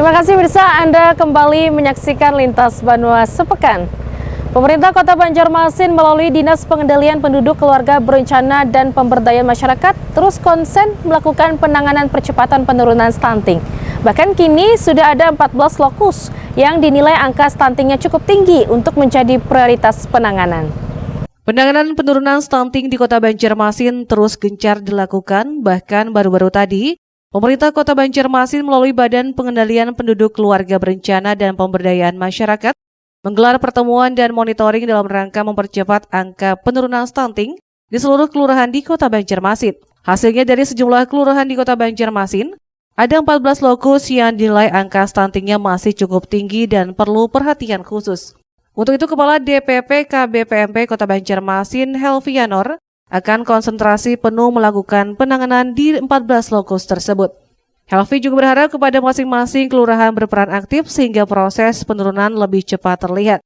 Terima kasih pemirsa, Anda kembali menyaksikan Lintas Banua Sepekan. Pemerintah Kota Banjarmasin melalui Dinas Pengendalian Penduduk, Keluarga Berencana dan Pemberdayaan Masyarakat terus konsen melakukan penanganan percepatan penurunan stunting. Bahkan kini sudah ada 14 lokus yang dinilai angka stuntingnya cukup tinggi untuk menjadi prioritas penanganan. Penanganan penurunan stunting di Kota Banjarmasin terus gencar dilakukan, bahkan baru-baru tadi pemerintah Kota Banjarmasin melalui Badan Pengendalian Penduduk, Keluarga Berencana dan Pemberdayaan Masyarakat menggelar pertemuan dan monitoring dalam rangka mempercepat angka penurunan stunting di seluruh kelurahan di Kota Banjarmasin. Hasilnya dari sejumlah kelurahan di Kota Banjarmasin, ada 14 lokus yang dinilai angka stuntingnya masih cukup tinggi dan perlu perhatian khusus. Untuk itu, Kepala DPP KBPMP Kota Banjarmasin, Helvianor, akan konsentrasi penuh melakukan penanganan di 14 lokus tersebut. Helvi juga berharap kepada masing-masing kelurahan berperan aktif sehingga proses penurunan lebih cepat terlihat.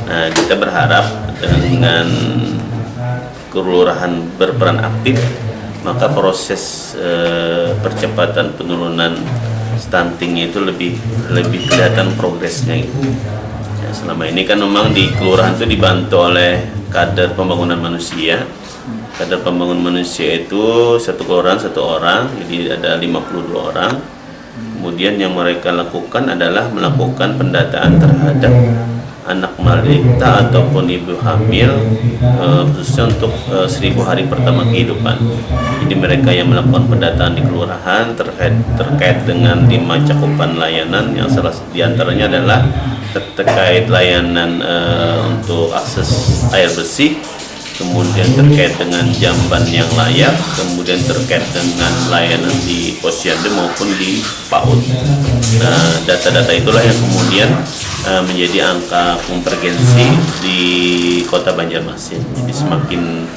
Kita berharap dengan kelurahan berperan aktif, maka proses percepatan penurunan stunting itu lebih kelihatan progresnya. Ya, selama ini kan memang di kelurahan itu dibantu oleh kader pembangunan manusia. Kader pembangunan manusia itu satu kelurahan satu orang, jadi ada 52 orang. Kemudian yang mereka lakukan adalah melakukan pendataan terhadap anak balita ataupun ibu hamil, khususnya untuk 1000 hari pertama kehidupan. Jadi mereka yang melakukan pendataan di kelurahan terkait dengan 5 cakupan layanan, yang salah diantaranya adalah terkait layanan untuk akses air bersih, kemudian terkait dengan jamban yang layak, kemudian terkait dengan layanan di posyandu maupun di PAUD. Nah, data-data itulah yang kemudian menjadi angka konvergensi di Kota Banjarmasin. Jadi semakin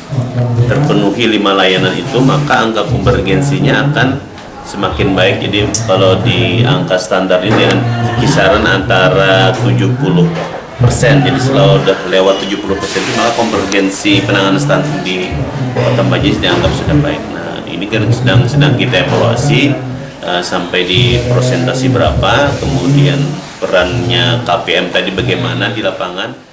terpenuhi 5 layanan itu, maka angka konvergensinya akan semakin baik. Jadi kalau di angka standar ini kisaran antara 70%. Jadi setelah udah lewat 70% itu, maka konvergensi penanganan stunting di Kota Banjarmasin dianggap sudah baik. Nah, ini kan sedang kita evaluasi sampai di persentase berapa, kemudian perannya KPM tadi bagaimana di lapangan.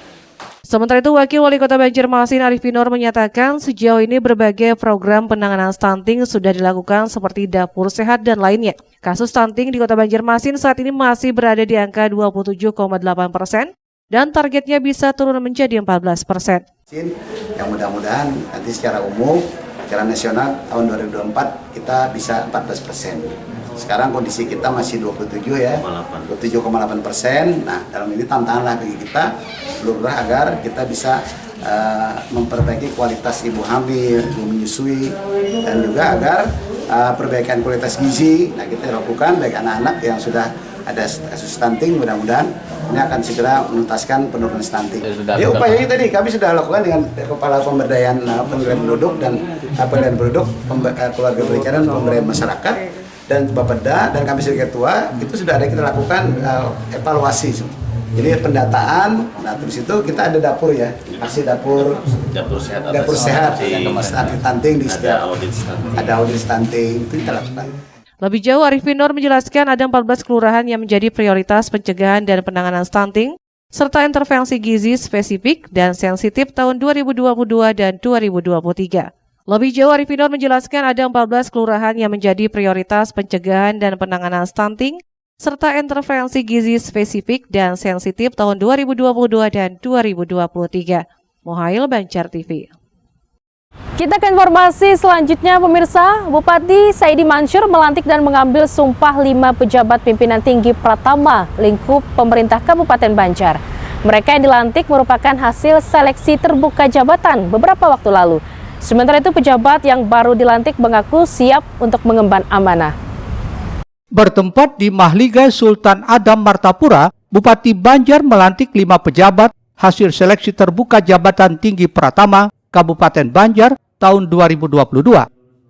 Sementara itu, Wakil Wali Kota Banjarmasin Arifin Nur menyatakan sejauh ini berbagai program penanganan stunting sudah dilakukan seperti dapur sehat dan lainnya. Kasus stunting di Kota Banjarmasin saat ini masih berada di angka 27,8%. Dan targetnya bisa turun menjadi 14%. Yang mudah-mudahan nanti secara umum, secara nasional tahun 2024 kita bisa 14%. Sekarang kondisi kita masih 27,8%. Nah, dalam ini tantangan bagi kita seluruh agar kita bisa memperbaiki kualitas ibu hamil, ibu menyusui, dan juga agar perbaikan kualitas gizi. Nah, kita lakukan baik anak-anak yang sudah ada kasus stunting, mudah-mudahan ini akan segera menuntaskan penurunan stunting. Ya, upayanya tadi kami sudah lakukan dengan Kepala Pemberdayaan Penduduk dan Keluarga Berencana dan Pemberdayaan Masyarakat dan Bapeda, dan kami sebagai ketua itu sudah ada kita lakukan evaluasi. Jadi pendataan, nah terus itu kita ada dapur ya, hasil dapur sehat, stunting di setiap ada audit stunting itu kita lakukan. Lebih jauh, Arifin Nur menjelaskan ada 14 kelurahan yang menjadi prioritas pencegahan dan penanganan stunting, serta intervensi gizi spesifik dan sensitif tahun 2022 dan 2023. Lebih jauh, Arifin Nur menjelaskan ada 14 kelurahan yang menjadi prioritas pencegahan dan penanganan stunting, serta intervensi gizi spesifik dan sensitif tahun 2022 dan 2023. Mohail, Banjar TV. Kita ke informasi selanjutnya, pemirsa. Bupati Saidi Mansur melantik dan mengambil sumpah 5 pejabat pimpinan tinggi Pratama lingkup pemerintah Kabupaten Banjar. Mereka yang dilantik merupakan hasil seleksi terbuka jabatan beberapa waktu lalu. Sementara itu, pejabat yang baru dilantik mengaku siap untuk mengemban amanah. Bertempat di Mahligai Sultan Adam Martapura, Bupati Banjar melantik 5 pejabat hasil seleksi terbuka jabatan tinggi Pratama Kabupaten Banjar tahun 2022.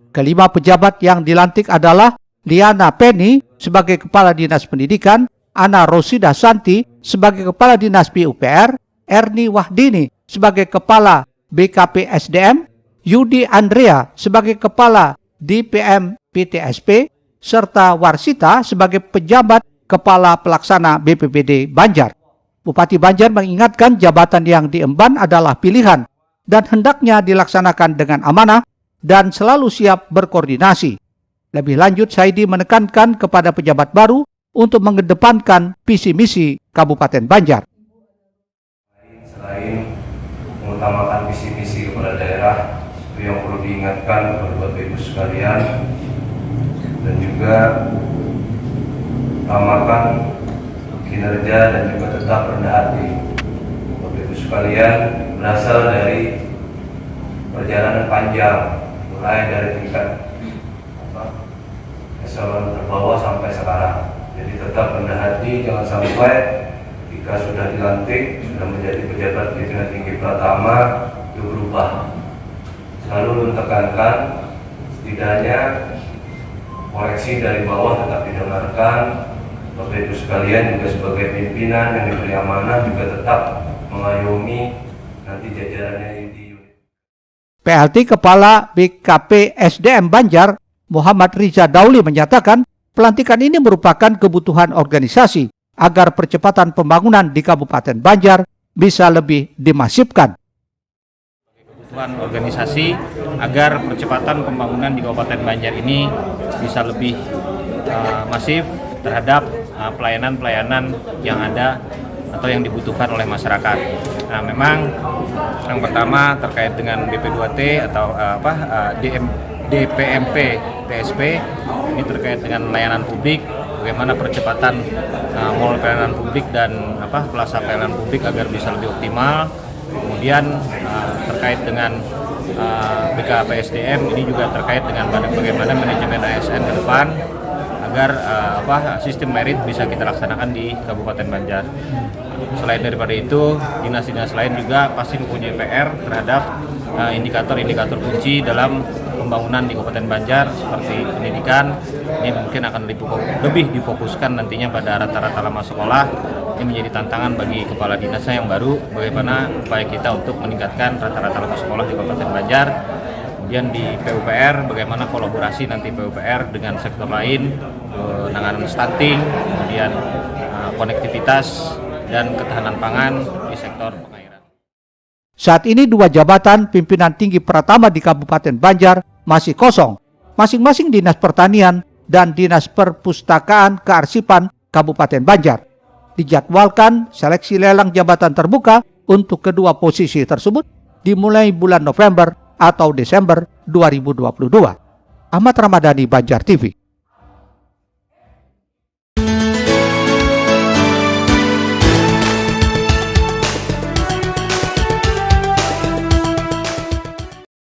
Kelima pejabat yang dilantik adalah Liana Penny sebagai Kepala Dinas Pendidikan, Ana Rosida Santi sebagai Kepala Dinas PUPR, Erni Wahdini sebagai Kepala BKP SDM, Yudi Andrea sebagai Kepala DPM PTSP, serta Warsita sebagai pejabat Kepala Pelaksana BPBD Banjar. Bupati Banjar mengingatkan jabatan yang diemban adalah pilihan dan hendaknya dilaksanakan dengan amanah dan selalu siap berkoordinasi. Lebih lanjut, Saidi menekankan kepada pejabat baru untuk mengedepankan visi misi Kabupaten Banjar. Selain mengutamakan visi misi kepada daerah, itu yang perlu diingatkan kepada Bapak Ibu sekalian, dan juga utamakan kinerja dan juga tetap rendah hati. Bapak Ibu sekalian, berasal dari perjalanan panjang, mulai dari tingkat eselon terbawah sampai sekarang. Jadi tetap rendah hati, jangan sampai ketika sudah dilantik, sudah menjadi pejabat pimpinan tinggi Pratama, itu berubah. Selalu menekankan, setidaknya koreksi dari bawah tetap didengarkan. Bapak Ibu sekalian juga sebagai pimpinan yang diberi amanah juga tetap mengayomi nanti jajarannya di unit. PLT Kepala BKP SDM Banjar, Muhammad Riza Dauli menyatakan pelantikan ini merupakan kebutuhan organisasi agar percepatan pembangunan di Kabupaten Banjar bisa lebih dimasifkan. Kebutuhan organisasi agar percepatan pembangunan di Kabupaten Banjar ini bisa lebih masif terhadap pelayanan-pelayanan yang ada atau yang dibutuhkan oleh masyarakat. Nah, memang yang pertama terkait dengan BP2T atau DPMP TSP, ini terkait dengan layanan publik, bagaimana percepatan mulai pelayanan publik dan pelaksanaan pelayanan publik agar bisa lebih optimal. Kemudian terkait dengan BKPSDM, ini juga terkait dengan bagaimana manajemen ASN ke depan agar sistem merit bisa kita laksanakan di Kabupaten Banjar. Selain daripada itu, dinas-dinas lain juga pasti mempunyai PR terhadap indikator-indikator kunci dalam pembangunan di Kabupaten Banjar seperti pendidikan. Ini mungkin akan lebih difokuskan nantinya pada rata-rata lama sekolah. Ini menjadi tantangan bagi kepala dinasnya yang baru, bagaimana upaya kita untuk meningkatkan rata-rata lama sekolah di Kabupaten Banjar. Kemudian di PUPR, bagaimana kolaborasi nanti PUPR dengan sektor lain, penanganan stunting, kemudian konektivitas dan ketahanan pangan di sektor pengairan. Saat ini 2 jabatan pimpinan tinggi Pratama di Kabupaten Banjar masih kosong, masing-masing Dinas Pertanian dan Dinas Perpustakaan Kearsipan Kabupaten Banjar. Dijadwalkan seleksi lelang jabatan terbuka untuk kedua posisi tersebut dimulai bulan November atau Desember 2022. Ahmad Ramadhani, Banjar TV.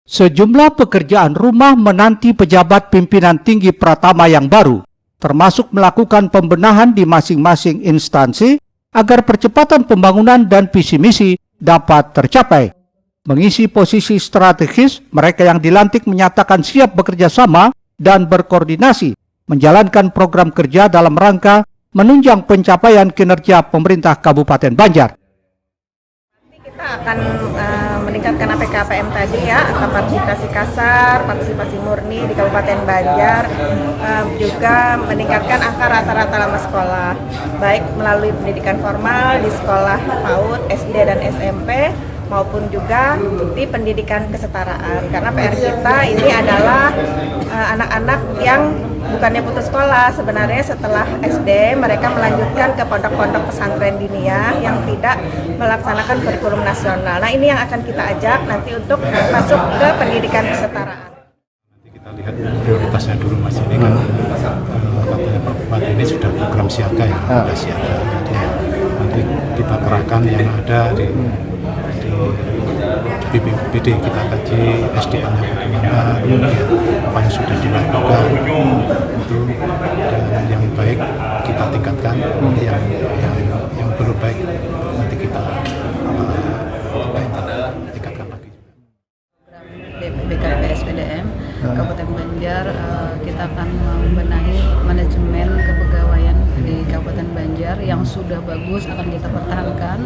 Sejumlah pekerjaan rumah menanti pejabat pimpinan tinggi Pratama yang baru, termasuk melakukan pembenahan di masing-masing instansi agar percepatan pembangunan dan visi misi dapat tercapai. Mengisi posisi strategis, mereka yang dilantik menyatakan siap bekerja sama dan berkoordinasi, menjalankan program kerja dalam rangka menunjang pencapaian kinerja pemerintah Kabupaten Banjar. Kita akan meningkatkan APKPM tadi ya, atau partisipasi kasar, partisipasi murni di Kabupaten Banjar, juga meningkatkan angka rata-rata lama sekolah, baik melalui pendidikan formal di sekolah PAUD, SD dan SMP, maupun juga di pendidikan kesetaraan. Karena PR kita ini adalah anak-anak yang bukannya putus sekolah, sebenarnya setelah SD mereka melanjutkan ke pondok-pondok pesantren diniyah yang tidak melaksanakan kurikulum nasional. Nah, ini yang akan kita ajak nanti untuk masuk ke pendidikan kesetaraan. Nanti kita lihat prioritasnya dulu, Mas. Ini kan katanya Pak Bupati ini sudah program siaga ya, sudah siaga. Jadi nanti kita kerahkan yang ada di BPBD, kita kaji SDM-nya bagaimana, apa yang sudah dilakukan itu, dan yang baik kita tingkatkan, yang belum baik nanti kita tingkatkan lagi. BKP SPDM Kabupaten Banjar, kita akan membenahi manajemen kepegawaian di Kabupaten Banjar yang sudah bagus akan kita pertahankan,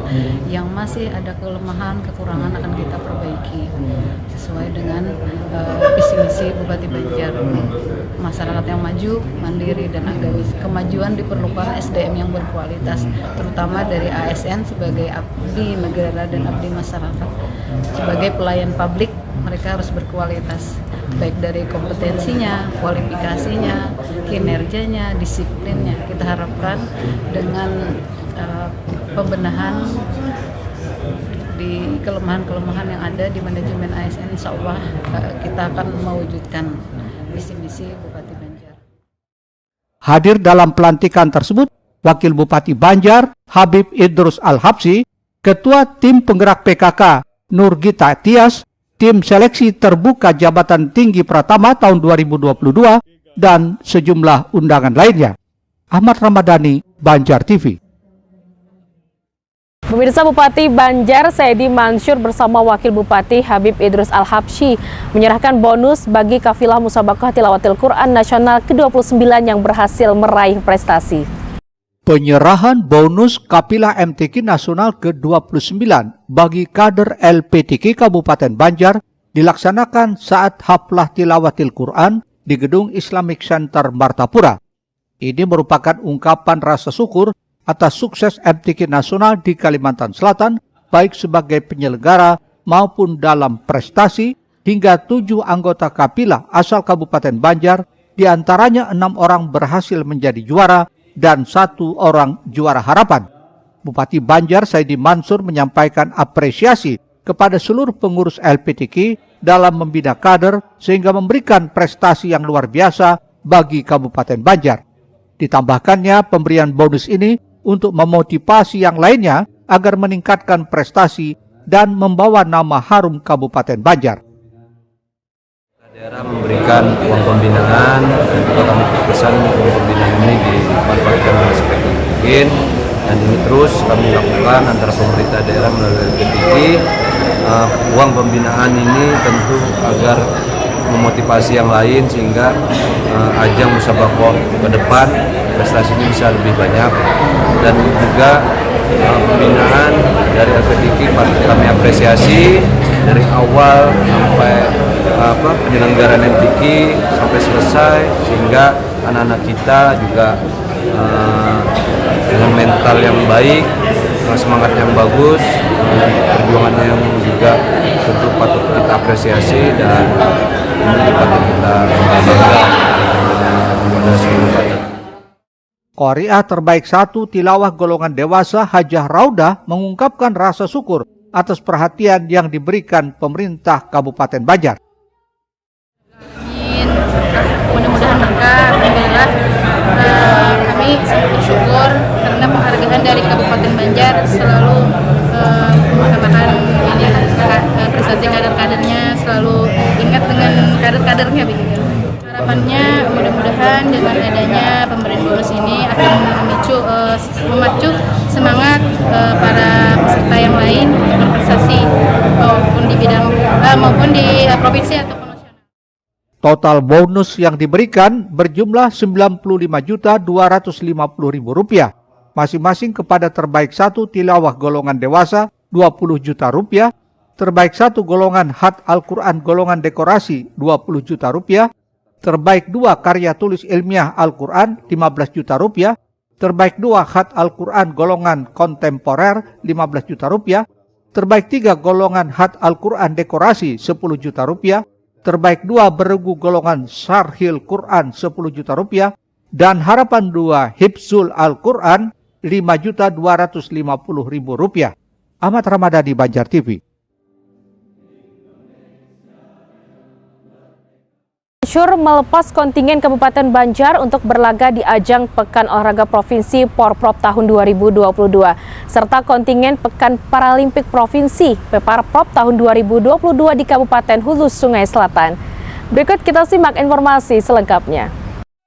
yang masih masih ada kelemahan, kekurangan akan kita perbaiki sesuai dengan visi misi Bupati Banjar. Masyarakat yang maju, mandiri dan agamis. Kemajuan diperlukan SDM yang berkualitas, terutama dari ASN sebagai abdi negara dan abdi masyarakat. Sebagai pelayan publik, mereka harus berkualitas, baik dari kompetensinya, kualifikasinya, kinerjanya, disiplinnya. Kita harapkan dengan pembenahan di kelemahan-kelemahan yang ada di manajemen ASN, insya Allah kita akan mewujudkan visi misi Bupati Banjar. Hadir dalam pelantikan tersebut Wakil Bupati Banjar Habib Idrus Al-Habsyi, Ketua Tim Penggerak PKK Nurgita Tias, Tim Seleksi Terbuka Jabatan Tinggi Pratama tahun 2022, dan sejumlah undangan lainnya. Ahmad Ramadhani, Banjar TV. Pemirsa, Bupati Banjar Saidi Mansur bersama Wakil Bupati Habib Idrus Al-Habsyi menyerahkan bonus bagi kafilah Musabaqah Tilawatil Quran Nasional ke-29 yang berhasil meraih prestasi. Penyerahan bonus kafilah MTQ Nasional ke-29 bagi kader LPTQ Kabupaten Banjar dilaksanakan saat Haflah Tilawatil Quran di Gedung Islamic Center Martapura. Ini merupakan ungkapan rasa syukur atas sukses MTQ Nasional di Kalimantan Selatan, baik sebagai penyelenggara maupun dalam prestasi, hingga 7 anggota kafilah asal Kabupaten Banjar, diantaranya 6 orang berhasil menjadi juara dan 1 orang juara harapan. Bupati Banjar Saidi Mansur menyampaikan apresiasi kepada seluruh pengurus LPTQ dalam membina kader sehingga memberikan prestasi yang luar biasa bagi Kabupaten Banjar. Ditambahkannya, pemberian bonus ini untuk memotivasi yang lainnya agar meningkatkan prestasi dan membawa nama harum Kabupaten Banjar. Daerah memberikan uang pembinaan dan juga kami berpesan uang pembinaan ini dimanfaatkan dengan sebaik mungkin, dan ini terus kami lakukan antara pemerintah daerah melalui LPTQ. Uang pembinaan ini tentu agar memotivasi yang lain sehingga ajang Musabaqah ke depan prestasinya bisa lebih banyak, dan juga pembinaan dari LPTQ kami apresiasi dari awal sampai penyelenggaraan MTQ sampai selesai, sehingga anak-anak kita juga dengan mental yang baik, semangat yang bagus, perjuangan yang juga tentu patut kita apresiasi, dan ini patut kita bangga kepada seluruh kader. Qari'ah terbaik 1 tilawah golongan dewasa Hajah Raudah mengungkapkan rasa syukur atas perhatian yang diberikan pemerintah Kabupaten Banjar. Mudah-mudahan berkah. Alhamdulillah kami sangat bersyukur karena penghargaan dari Kabupaten Banjar selalu mengatakan ini prestasi kader-kadernya, selalu ingat dengan kader-kadernya begitu. Harapannya mudah-mudahan dengan adanya pemberian bonus ini akan memacu semangat para peserta yang lain untuk berprestasi maupun di bidang maupun di provinsi ataupun nasional. Total bonus yang diberikan berjumlah Rp95.250.000, masing-masing kepada terbaik 1 tilawah golongan dewasa Rp20 juta, terbaik 1 golongan Khat Al-Quran golongan dekorasi Rp20 juta, terbaik 2 karya tulis ilmiah Al-Quran Rp15 juta, terbaik 2 Khat Al-Quran golongan kontemporer Rp15 juta, terbaik 3 golongan Khat Al-Quran dekorasi Rp10 juta, terbaik 2 beregu golongan Syarhil Quran Rp10 juta, dan harapan 2 Hifzul Al-Quran Rp5.250.000. Ahmad Ramadhani, Banjar TV. Mansur melepas kontingen Kabupaten Banjar untuk berlaga di ajang Pekan Olahraga Provinsi Porprov tahun 2022 serta kontingen Pekan Paralimpik Provinsi Peparprov tahun 2022 di Kabupaten Hulu Sungai Selatan. Berikut kita simak informasi selengkapnya.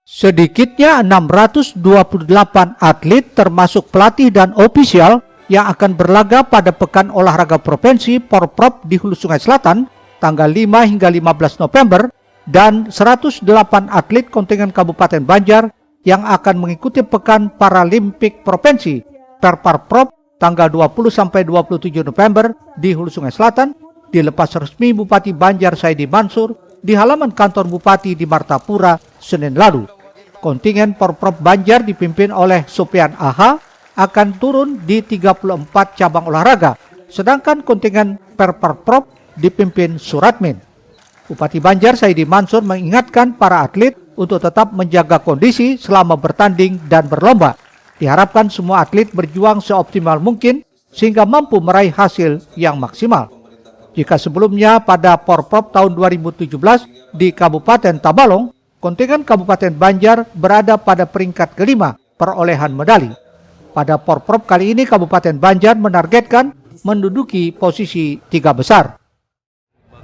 Sedikitnya 628 atlet termasuk pelatih dan ofisial yang akan berlaga pada Pekan Olahraga Provinsi Porprov di Hulu Sungai Selatan tanggal 5 hingga 15 November dan 108 atlet kontingen Kabupaten Banjar yang akan mengikuti Pekan Paralimpik Provinsi Perparprov tanggal 20-27 November di Hulu Sungai Selatan, dilepas resmi Bupati Banjar Saidi Mansur di halaman kantor Bupati di Martapura, Senin lalu. Kontingen Porprov Banjar dipimpin oleh Sofian AH akan turun di 34 cabang olahraga, sedangkan kontingen Perprov dipimpin Suratmin. Bupati Banjar Saidi Mansur mengingatkan para atlet untuk tetap menjaga kondisi selama bertanding dan berlomba. Diharapkan semua atlet berjuang seoptimal mungkin sehingga mampu meraih hasil yang maksimal. Jika sebelumnya pada Porprov tahun 2017 di Kabupaten Tabalong, kontingen Kabupaten Banjar berada pada peringkat kelima perolehan medali. Pada Porprov kali ini Kabupaten Banjar menargetkan menduduki posisi 3 besar.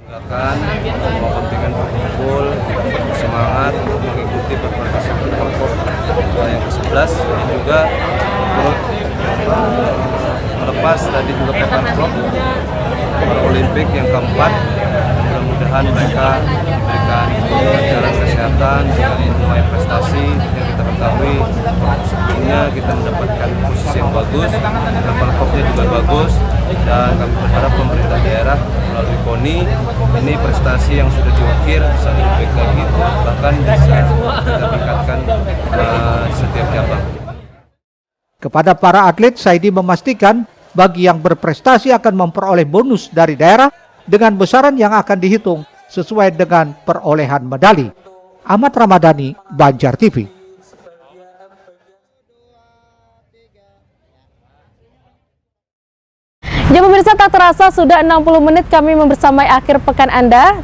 Banggakan semua kontingen berkumpul, semangat untuk mengikuti berprestasi Porprov yang ke-11 dan juga melepas tadi juga Perprov Paralimpik yang keempat. Mudah-mudahan mereka memberikan pelajaran kesehatan dengan menuai prestasi yang kita ketahui. Sebelumnya kita mendapatkan posisi yang bagus, dan Porprovnya juga bagus, dan kami berharap pemerintah daerah melalui KONI ini prestasi yang sudah diukir bisa lebih baik lagi, bahkan bisa kita tingkatkan setiap cabang. Kepada para atlet, Saidi memastikan bagi yang berprestasi akan memperoleh bonus dari daerah dengan besaran yang akan dihitung sesuai dengan perolehan medali. Ahmad Ramadhani, Banjar TV. Ya pemirsa, tak terasa sudah 60 menit kami membersamai akhir pekan Anda.